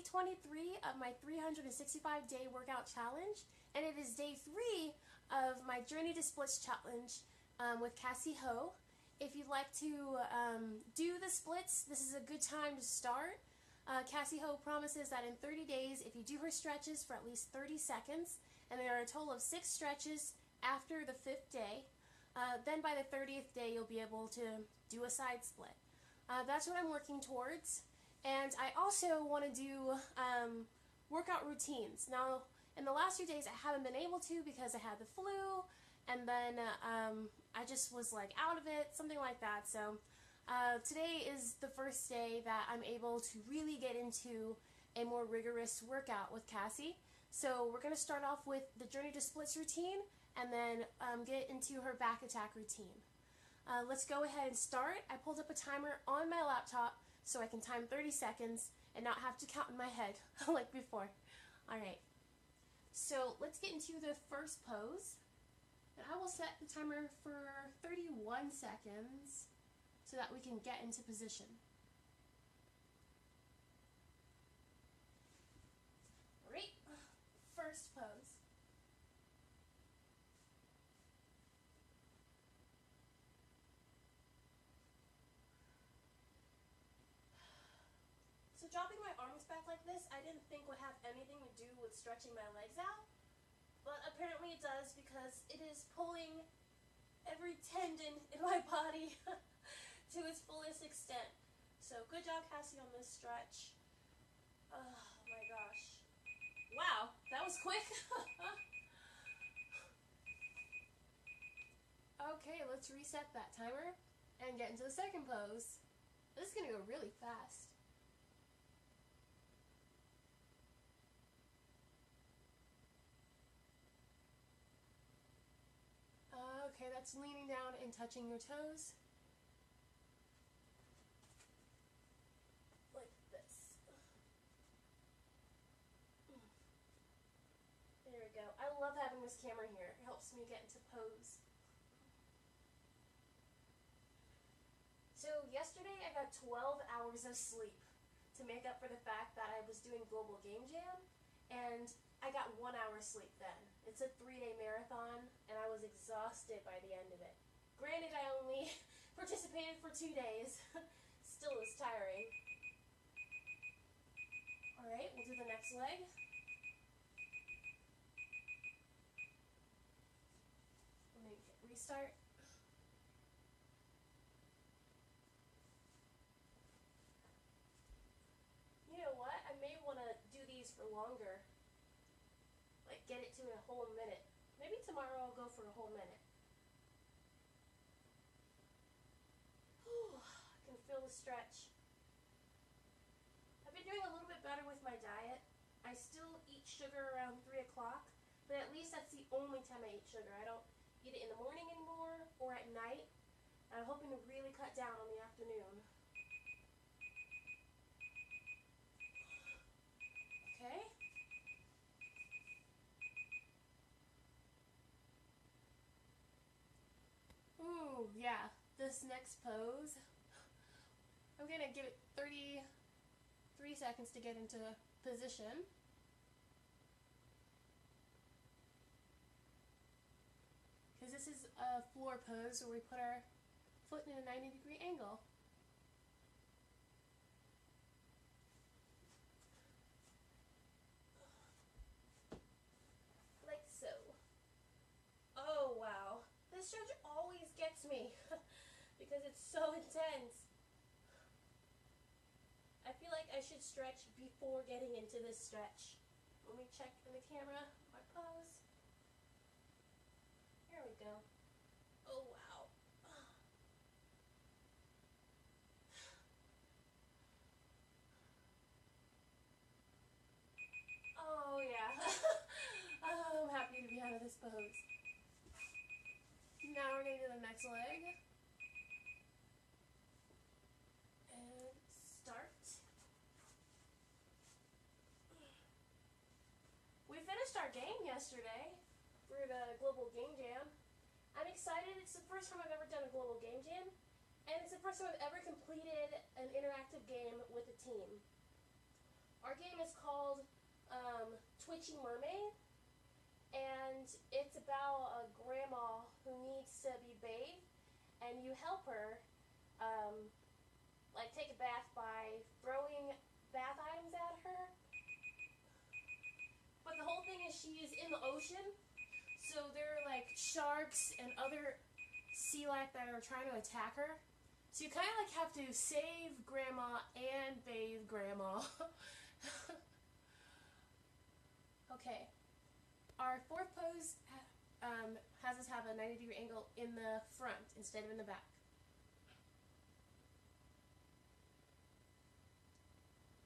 23 of my 365-day workout challenge, and it is day 3 of my Journey to Splits challenge with Cassey Ho. If you'd like to do the splits, this is a good time to start. Cassey Ho promises that in 30 days, if you do her stretches for at least 30 seconds, and there are a total of 6 stretches after the 5th day, then by the 30th day you'll be able to do a side split. That's what I'm working towards. And I also want to do workout routines. Now, in the last few days I haven't been able to because I had the flu, and then I just was like out of it, something like that. So today is the first day that I'm able to really get into a more rigorous workout with Cassey. So we're going to start off with the Journey to Splits routine, and then get into her back attack routine. Let's go ahead and start. I pulled up a timer on my laptop so I can time 30 seconds and not have to count in my head like before. Alright, so let's get into the first pose. And I will set the timer for 31 seconds so that we can get into position. Alright, first pose. So dropping my arms back like this, I didn't think would have anything to do with stretching my legs out, but apparently it does because it is pulling every tendon in my body to its fullest extent. So good job, Cassey, on this stretch. Oh my gosh. Wow, that was quick. Okay, let's reset that timer and get into the second pose. This is going to go really fast. Okay, that's leaning down and touching your toes. Like this. There we go. I love having this camera here. It helps me get into pose. So yesterday I got 12 hours of sleep to make up for the fact that I was doing Global Game Jam, and I got 1 hour sleep then. It's a 3-day marathon, and I was exhausted by the end of it. Granted, I only participated for 2 days. Still is tiring. Alright, we'll do the next leg. Let me restart. You know what? I may want to do these for longer. Like, get it to a whole minute. Maybe tomorrow I'll go for a whole minute. Whew, I can feel the stretch. I've been doing a little bit better with my diet. I still eat sugar around 3 o'clock, but at least that's the only time I eat sugar. I don't eat it in the morning anymore or at night. I'm hoping to really cut down on the afternoon. Okay. Ooh, yeah, this next pose, I'm going to give it 33 seconds to get into position. Because this is a floor pose where we put our foot in a 90-degree angle. Like so. Oh wow. This stretch always gets me because it's so intense. I feel like I should stretch before getting into this stretch. Let me check in the camera my pose. Here we go. Oh wow. Oh yeah. Oh, I'm happy to be out of this pose. Now we're going to do the next leg. And start. We finished our game yesterday for the Global Game Jam. I'm excited. It's the first time I've ever done a Global Game Jam, and it's the first time I've ever completed an interactive game with a team. Our game is called Twitchy Mermaid, and it's about a grandma who needs to be bathed, and you help her like take a bath by throwing bath items at her. But the whole thing is she is in the ocean, so there are like sharks and other sea life that are trying to attack her. So you kind of like have to save grandma and bathe grandma. Okay, our fourth pose has us have a 90-degree angle in the front instead of in the back.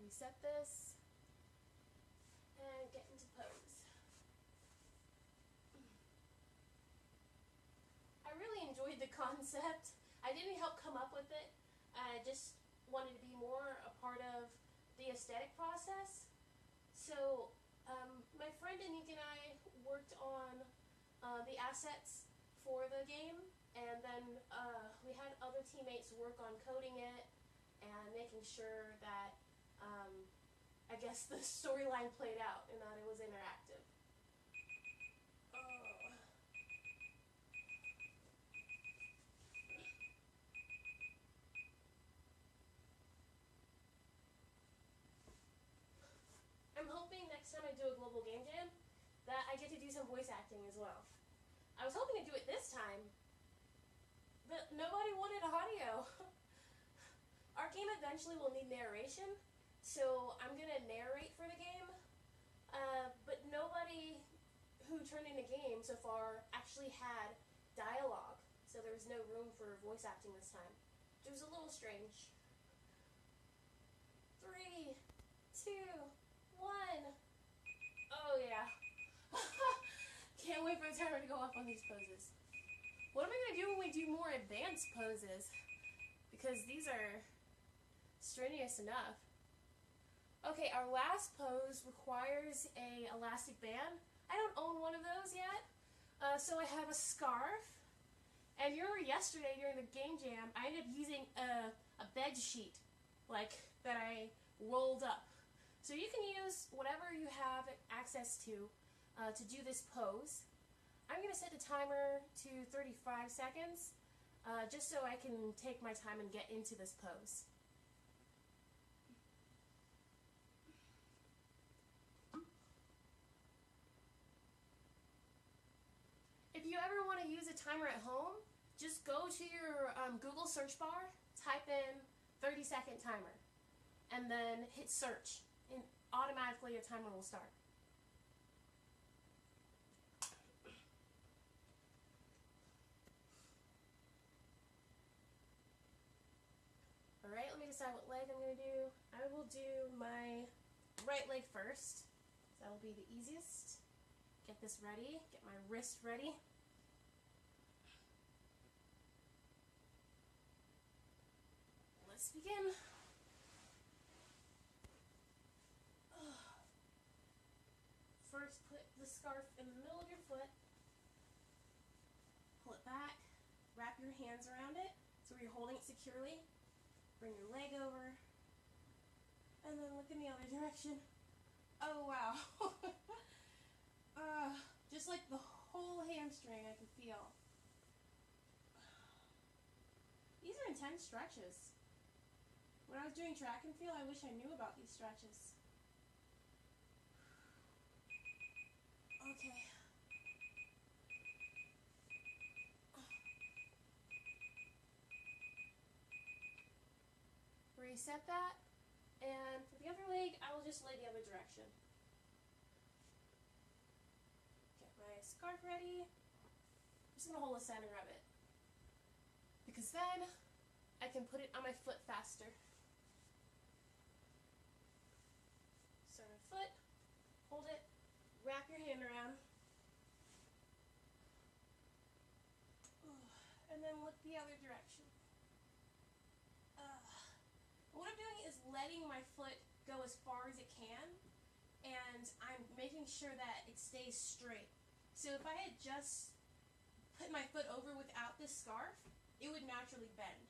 Reset this and get into pose. I really enjoyed the concept. I didn't help come up with it. I just wanted to be more a part of the aesthetic process. So my friend Anik and I worked on the assets for the game, and then we had other teammates work on coding it and making sure that I guess the storyline played out and that it was interactive. I'm hoping next time I do a global game jam that I get to do some voice acting as well. I was hoping to do it this time, but nobody wanted audio. Our game eventually will need narration, so I'm going to narrate for the game, but nobody who turned in a game so far actually had dialogue, so there was no room for voice acting this time. It was a little strange. 3, 2, 1. Oh yeah. Can't wait for the timer to go off on these poses. What am I going to do when we do more advanced poses? Because these are strenuous enough. Okay, our last pose requires a elastic band. I don't own one of those yet, so I have a scarf. And you remember yesterday during the game jam, I ended up using a bed sheet, like, that I rolled up. So you can use whatever you have access to do this pose. I'm going to set the timer to 35 seconds, just so I can take my time and get into this pose. If you ever want to use a timer at home, just go to your Google search bar, type in 30-second timer, and then hit search, and automatically your timer will start. Alright, let me decide what leg I'm going to do. I will do my right leg first. That will be the easiest. Get this ready, get my wrist ready. Let's begin. First, put the scarf in the middle of your foot. Pull it back. Wrap your hands around it so you're holding it securely. Bring your leg over. And then look in the other direction. Oh, wow. Just like the whole hamstring I can feel. These are intense stretches. When I was doing track and field, I wish I knew about these stretches. Okay. Reset that, and for the other leg, I will just lay the other direction. Get my scarf ready. I'm just going to hold the center of it, because then I can put it on my foot faster. Center foot, hold it, wrap your hand around, and then look the other direction. What I'm doing is letting my foot go as far as it can, and I'm making sure that it stays straight. So if I had just put my foot over without this scarf, it would naturally bend.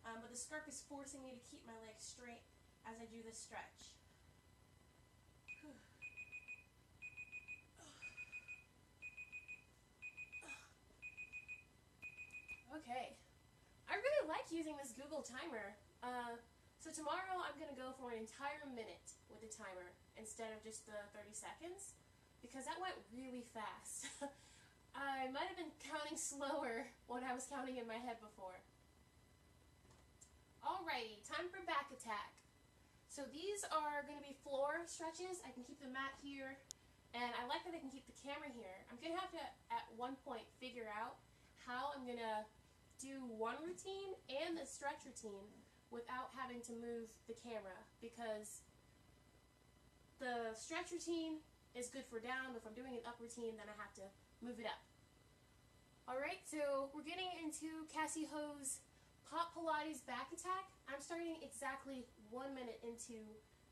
But the scarf is forcing me to keep my legs straight as I do this stretch. like using this Google timer. So tomorrow I'm going to go for an entire minute with the timer instead of just the 30 seconds because that went really fast. I might have been counting slower when I was counting in my head before. Alrighty, time for back attack. So these are going to be floor stretches. I can keep the mat here, and I like that I can keep the camera here. I'm going to have to, at one point, figure out how I'm going to do one routine and the stretch routine without having to move the camera, because the stretch routine is good for down, but if I'm doing an up routine, then I have to move it up. Alright, so we're getting into Cassey Ho's Pop Pilates back attack. I'm starting exactly 1 minute into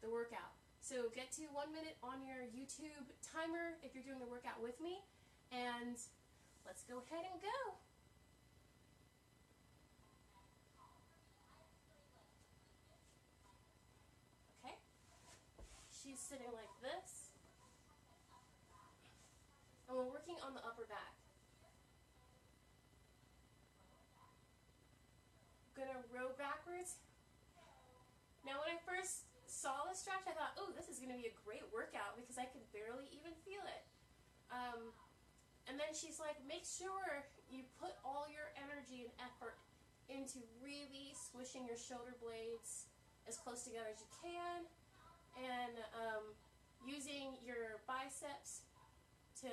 the workout. So get to 1 minute on your YouTube timer if you're doing the workout with me, and let's go ahead and go. Okay, she's sitting like this, and we're working on the upper back. Gonna row backwards. Now when I first saw the stretch, I thought, oh, this is gonna be a great workout because I could barely even feel it. And then she's like, make sure you put all your energy and effort into really swishing your shoulder blades as close together as you can, and using your biceps to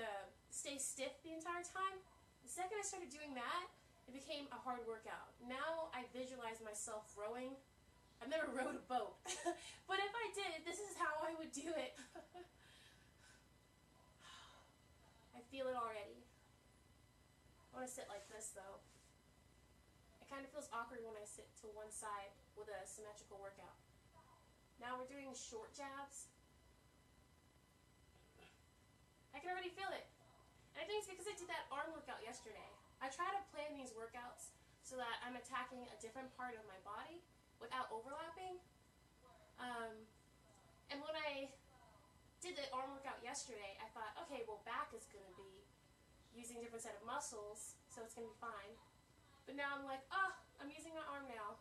stay stiff the entire time. The second I started doing that, it became a hard workout. Now I visualize myself rowing. I've never rowed a boat, but if I did, this is how I would do it. I feel it already. I want to sit like this though. It kind of feels awkward when I sit to one side with a symmetrical workout. Now we're doing short jabs. I can already feel it. And I think it's because I did that arm workout yesterday. I try to plan these workouts so that I'm attacking a different part of my body without overlapping. And when I did the arm workout yesterday, I thought, okay, well, back is going to be using a different set of muscles, so it's going to be fine. But now I'm like, oh, I'm using my arm now.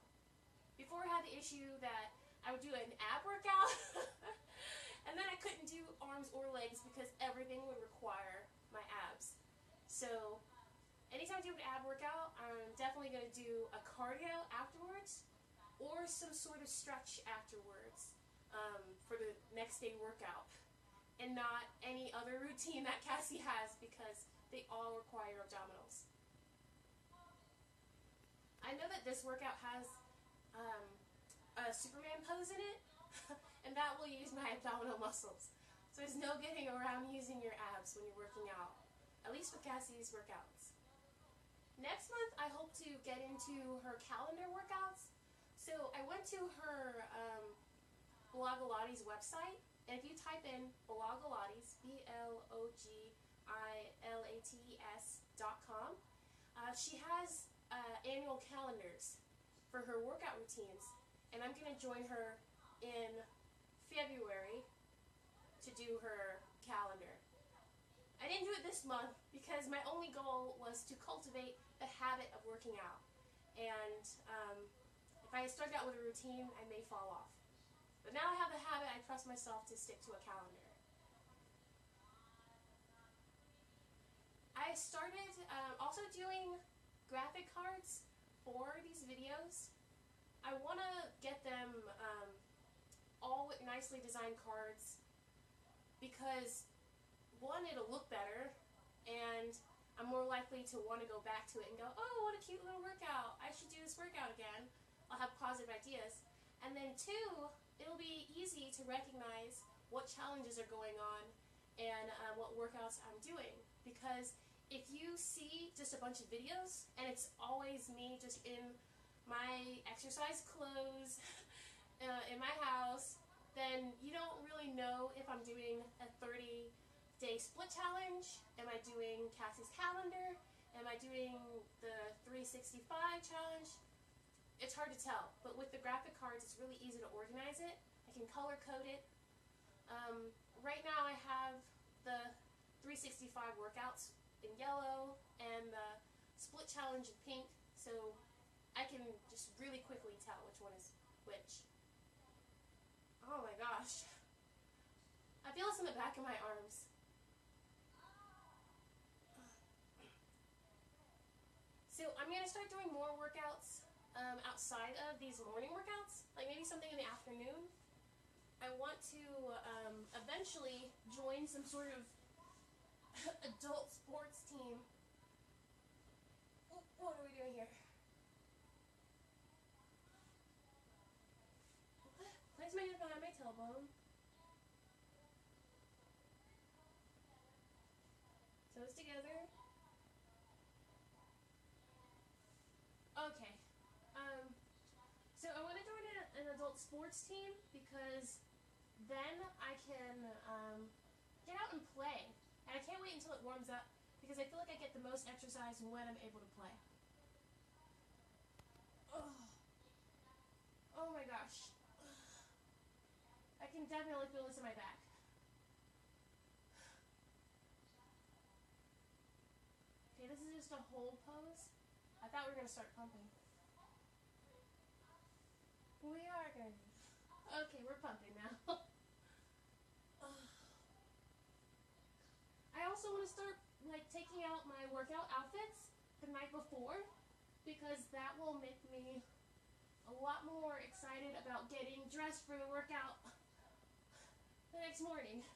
Before I had the issue that I would do an ab workout, and then I couldn't do arms or legs because everything would require my abs. So anytime I do an ab workout, I'm definitely going to do a cardio afterwards or some sort of stretch afterwards for the next day workout, and not any other routine that Cassey has because they all require abdominals. I know that this workout has a Superman pose in it, and that will use my abdominal muscles. So there's no getting around using your abs when you're working out, at least with Cassey's workouts. Next month, I hope to get into her calendar workouts. So I went to her Blogilates website, and if you type in Blogilates, BLOGILATES.com, she has annual calendars for her workout routines, and I'm going to join her in February to do her calendar. I didn't do it this month because my only goal was to cultivate the habit of working out, and if I started out with a routine, I may fall off. But now I have the habit, I trust myself to stick to a calendar. I started also doing graphic cards for these videos. I want to get them all with nicely designed cards because, one, it'll look better, and I'm more likely to want to go back to it and go, oh, what a cute little workout. I should do this workout again. I'll have positive ideas. And then two, it'll be easy to recognize what challenges are going on and what workouts I'm doing. Because if you see just a bunch of videos and it's always me just in my exercise clothes in my house, then you don't really know if I'm doing a 30-day split challenge. Am I doing Cassey's calendar? Am I doing the 365 challenge? It's hard to tell, but with the graphic cards, it's really easy to organize it. I can color code it. Right now I have the 365 workouts in yellow and the split challenge in pink, so I can just really quickly tell which one is which. Oh my gosh. I feel this in the back of my arms. So I'm going to start doing more workouts outside of these morning workouts, like maybe something in the afternoon. I want to eventually join some sort of adult sports team. What are we doing here? Place my hand behind my tailbone. Toes together. Okay. So I want to join an adult sports team because then I can get out and play. And I can't wait until it warms up because I feel like I get the most exercise when I'm able to play. Oh, oh my gosh. I can definitely feel this in my back. Okay, this is just a hold pose. I thought we were going to start pumping. We are going to. Okay, we're pumping now. I also want to start like taking out my workout outfits the night before because that will make me a lot more excited about getting dressed for the workout the next morning.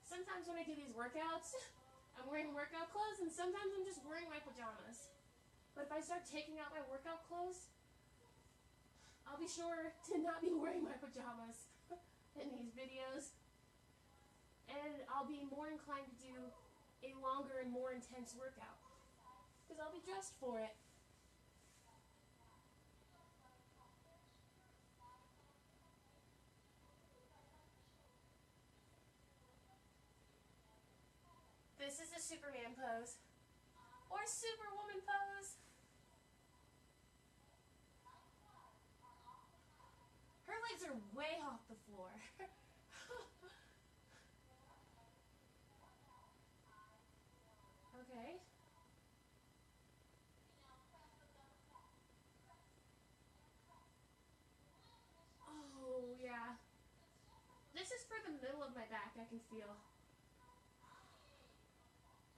Sometimes when I do these workouts, I'm wearing workout clothes and sometimes I'm just wearing my pajamas. But if I start taking out my workout clothes, I'll be sure to not be wearing my pajamas in these videos. And I'll be more inclined to do a longer and more intense workout because I'll be dressed for it. This is a Superman pose or Superwoman pose. Her legs are way off the floor. Okay. Oh, yeah. This is for the middle of my back, I can feel.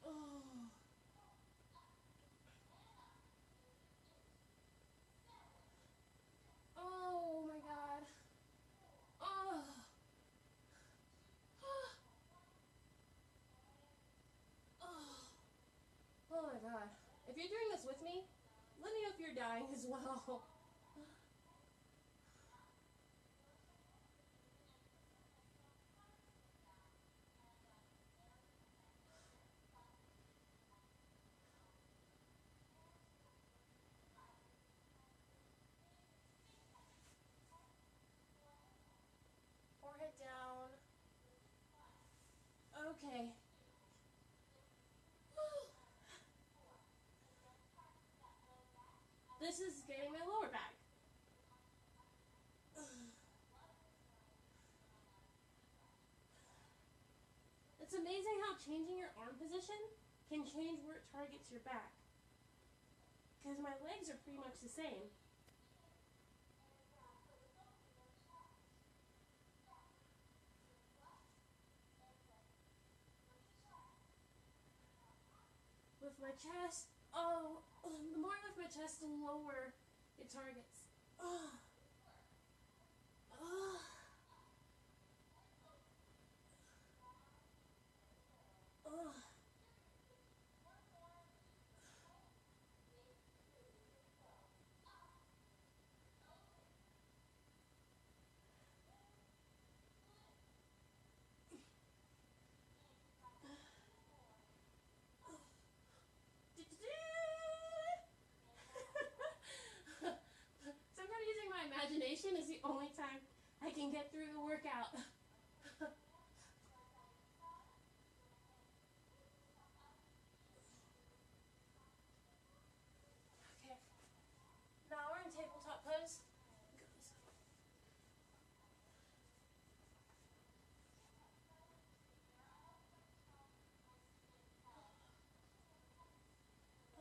Oh. Oh my god. Oh. Oh. Oh my god. If you're doing this with me, let me know if you're dying as well. Forehead down. Okay. This is getting my lower back. It's amazing how changing your arm position can change where it targets your back. Because my legs are pretty much the same. With my chest, oh, the more I lift my chest, the lower it targets. Oh. Oh. Oh. Sometimes using my imagination is the only time I can get through the workout. Okay. Now we're in tabletop pose.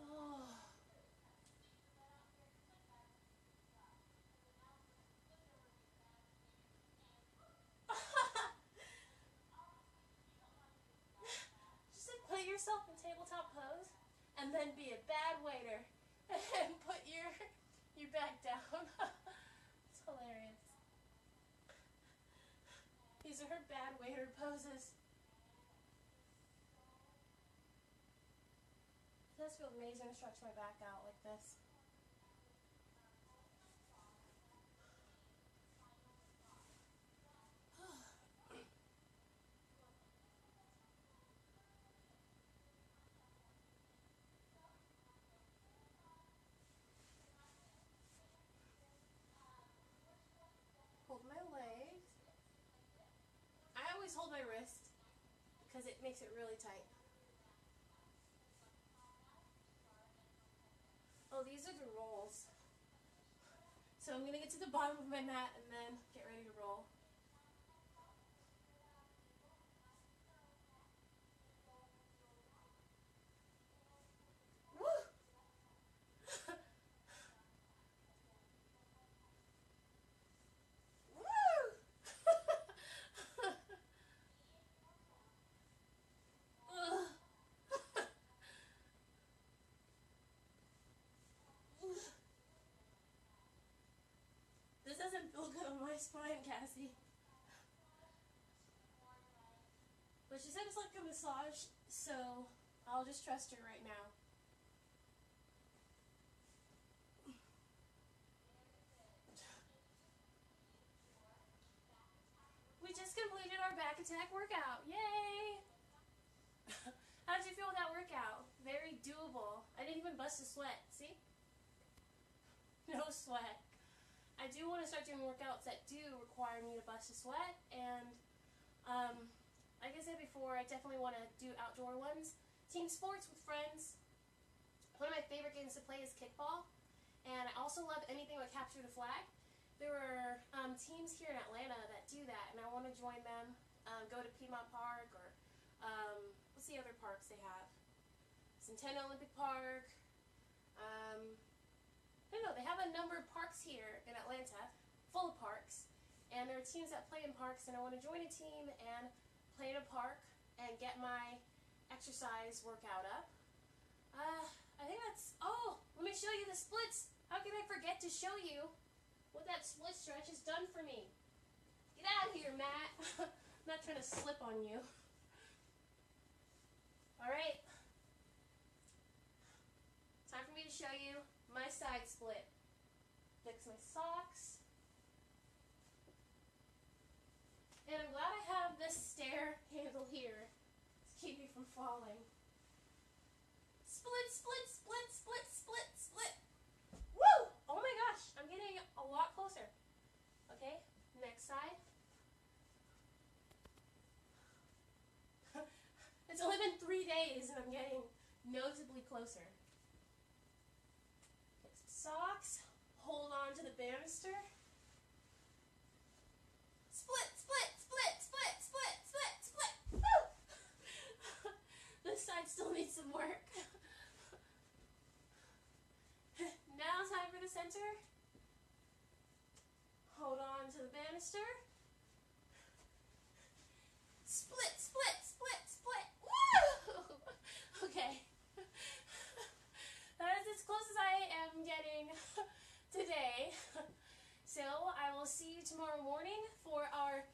Oh. yourself in tabletop pose, and then be a bad waiter and put your back down. It's hilarious. These are her bad waiter poses. It does feel amazing to stretch my back out like this. Hold my legs. I always hold my wrist because it makes it really tight. Oh, these are the rolls. So I'm going to get to the bottom of my mat and then get ready to roll. Woo! This doesn't feel good on my spine, Cassie. But she said it's like a massage, so I'll just trust her right now. We just completed our back attack workout. Yay! How did you feel with that workout? Very doable. I didn't even bust a sweat. See? No sweat. I do want to start doing workouts that do require me to bust a sweat, and like I said before, I definitely want to do outdoor ones. Team sports with friends. One of my favorite games to play is kickball, and I also love anything with capture the flag. There are teams here in Atlanta that do that, and I want to join them. Go to Piedmont Park, or what's the other parks they have? Centennial Olympic Park. I don't know, they have a number of parks here in Atlanta, full of parks, and there are teams that play in parks, and I want to join a team and play in a park and get my exercise workout up. I think that's, oh, let me show you the splits. How can I forget to show you what that split stretch has done for me? Get out of here, Matt. I'm not trying to slip on you. All right. Time for me to show you my side split. Fix my socks. And I'm glad I have this stair handle here to keep me from falling. Split, split, split, split, split, split. Woo! Oh my gosh, I'm getting a lot closer. Okay, next side. It's only been 3 days and I'm getting noticeably closer. Fix the socks. Hold on to the banister. Split, split, split, split, split, split, split. Woo! This side still needs some work. Now time for the center. Hold on to the banister. Split, split, split, split. Woo! Okay. That is as close as I am getting today. So I will see you tomorrow morning for our